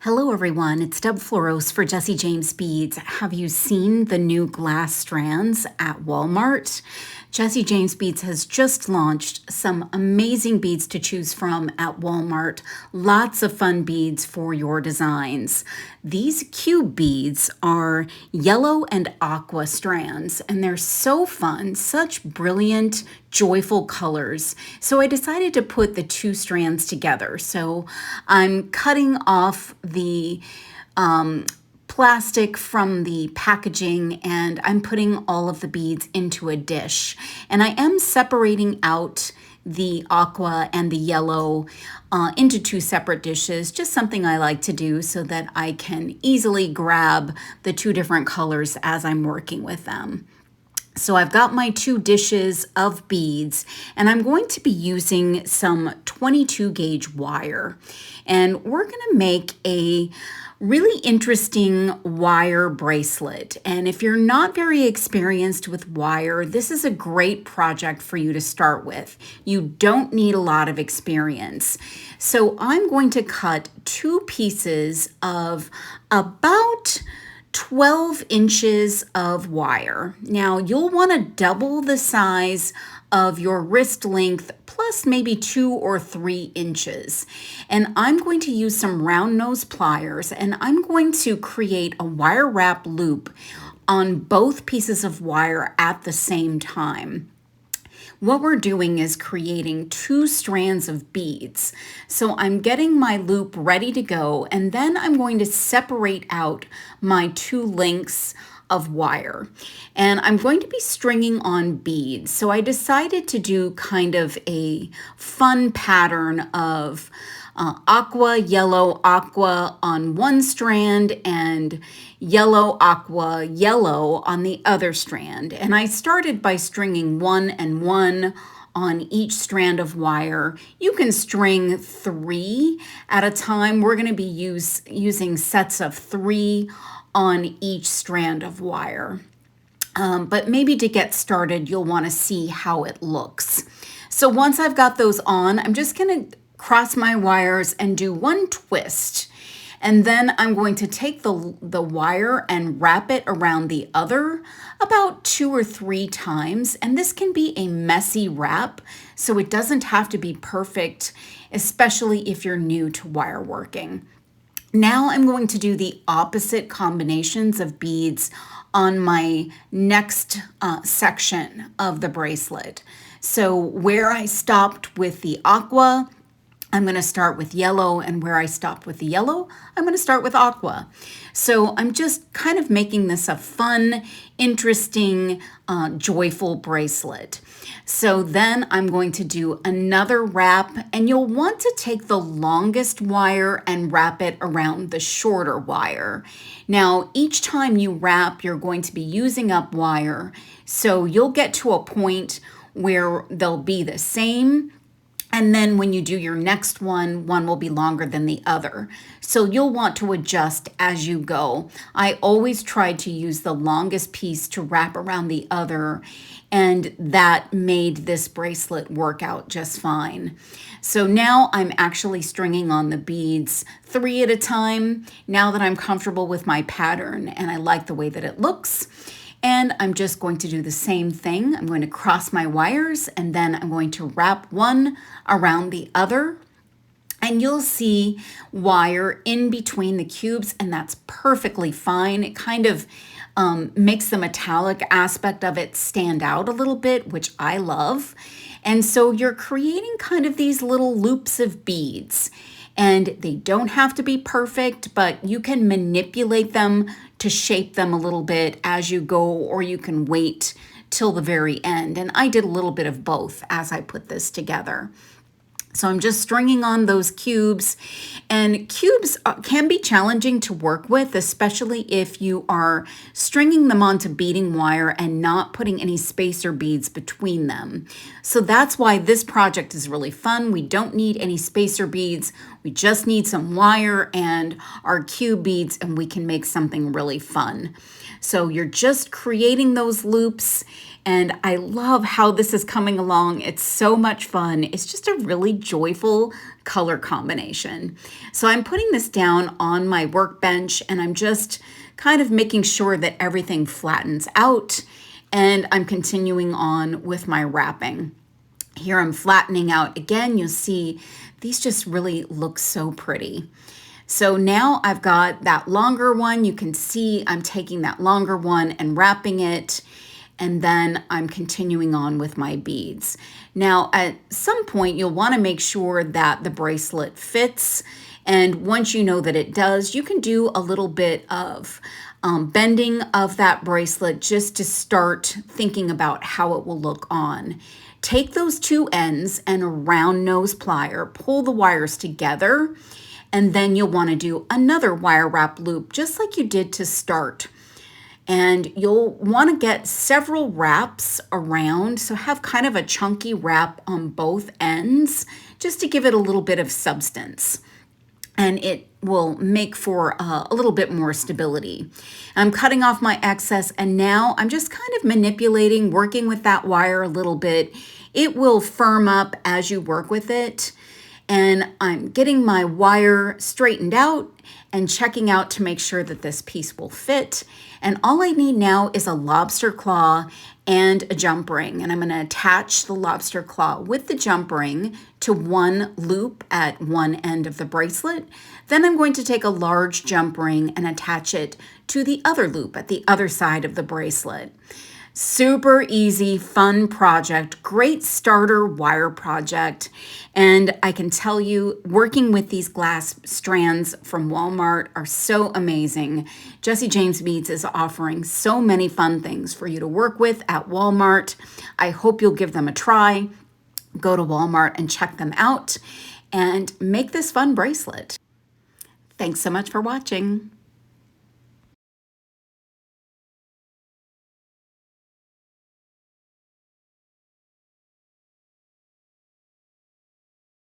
Hello everyone, it's Deb Floros for Jesse James Beads. Have you seen the new glass strands at Walmart? Jesse James Beads has just launched some amazing beads to choose from at Walmart. Lots of fun beads for your designs. These cube beads are yellow and aqua strands, and they're so fun, such brilliant, joyful colors. So I decided to put the two strands together. So I'm cutting off the plastic from the packaging, and I'm putting all of the beads into a dish. And I am separating out the aqua and the yellow into two separate dishes, just something I like to do so that I can easily grab the two different colors as I'm working with them. So I've got my two dishes of beads, and I'm going to be using some 22 gauge wire. And we're going to make a really interesting wire bracelet. And if you're not very experienced with wire, this is a great project for you to start with. You don't need a lot of experience. So I'm going to cut two pieces of about 12 inches of wire. Now you'll want to double the size of your wrist length plus maybe 2 or 3 inches. And I'm going to use some round nose pliers, and I'm going to create a wire wrap loop on both pieces of wire at the same time. What we're doing is creating two strands of beads. So I'm getting my loop ready to go, and then I'm going to separate out my two lengths of wire. And I'm going to be stringing on beads. So I decided to do kind of a fun pattern of aqua, yellow, aqua on one strand, and yellow, aqua, yellow on the other strand. And I started by stringing 1 and 1 on each strand of wire. You can string 3 at a time. We're going to be using sets of 3 on each strand of wire. But maybe to get started, you'll want to see how it looks. So once I've got those on, I'm just going to cross my wires and do one twist. And then I'm going to take the wire and wrap it around the other about 2 or 3 times. And this can be a messy wrap, so it doesn't have to be perfect, especially if you're new to wire working. Now I'm going to do the opposite combinations of beads on my next section of the bracelet. So where I stopped with the aqua, I'm going to start with yellow, and where I stopped with the yellow, I'm going to start with aqua. So I'm just kind of making this a fun, interesting, joyful bracelet. So then I'm going to do another wrap, and you'll want to take the longest wire and wrap it around the shorter wire. Now, each time you wrap, you're going to be using up wire. So you'll get to a point where they'll be the same. And then when you do your next one will be longer than the other. So you'll want to adjust as you go. I always try to use the longest piece to wrap around the other, and that made this bracelet work out just fine. So now I'm actually stringing on the beads 3 at a time, now that I'm comfortable with my pattern and I like the way that it looks. And I'm just going to do the same thing. I'm going to cross my wires, and then I'm going to wrap one around the other. And you'll see wire in between the cubes, and that's perfectly fine. It kind of makes the metallic aspect of it stand out a little bit, which I love. And so you're creating kind of these little loops of beads. And they don't have to be perfect, but you can manipulate them to shape them a little bit as you go, or you can wait till the very end. And I did a little bit of both as I put this together. So I'm just stringing on those cubes, and cubes can be challenging to work with, especially if you are stringing them onto beading wire and not putting any spacer beads between them. So that's why this project is really fun. We don't need any spacer beads. We just need some wire and our cube beads, and we can make something really fun. So you're just creating those loops, And I love how this is coming along. It's so much fun. It's just a really joyful color combination. So I'm putting this down on my workbench, and I'm just kind of making sure that everything flattens out, and I'm continuing on with my wrapping. Here I'm flattening out again. You'll see these just really look so pretty. So now I've got that longer one. You can see I'm taking that longer one and wrapping it, and then I'm continuing on with my beads. Now, at some point, you'll want to make sure that the bracelet fits. And once you know that it does, you can do a little bit of bending of that bracelet just to start thinking about how it will look on. Take those two ends and a round nose plier, pull the wires together, and then you'll want to do another wire wrap loop just like you did to start. And you'll want to get several wraps around, so have kind of a chunky wrap on both ends just to give it a little bit of substance. And it will make for a little bit more stability. I'm cutting off my excess, and now I'm just kind of manipulating, working with that wire a little bit. It will firm up as you work with it. And I'm getting my wire straightened out and checking out to make sure that this piece will fit. And all I need now is a lobster claw and a jump ring. And I'm going to attach the lobster claw with the jump ring to one loop at one end of the bracelet. Then I'm going to take a large jump ring and attach it to the other loop at the other side of the bracelet. Super easy, fun project, great starter wire project. And I can tell you, working with these glass strands from Walmart are so amazing. Jesse James Beads is offering so many fun things for you to work with at Walmart. I hope you'll give them a try. Go to Walmart and check them out and make this fun bracelet. Thanks so much for watching.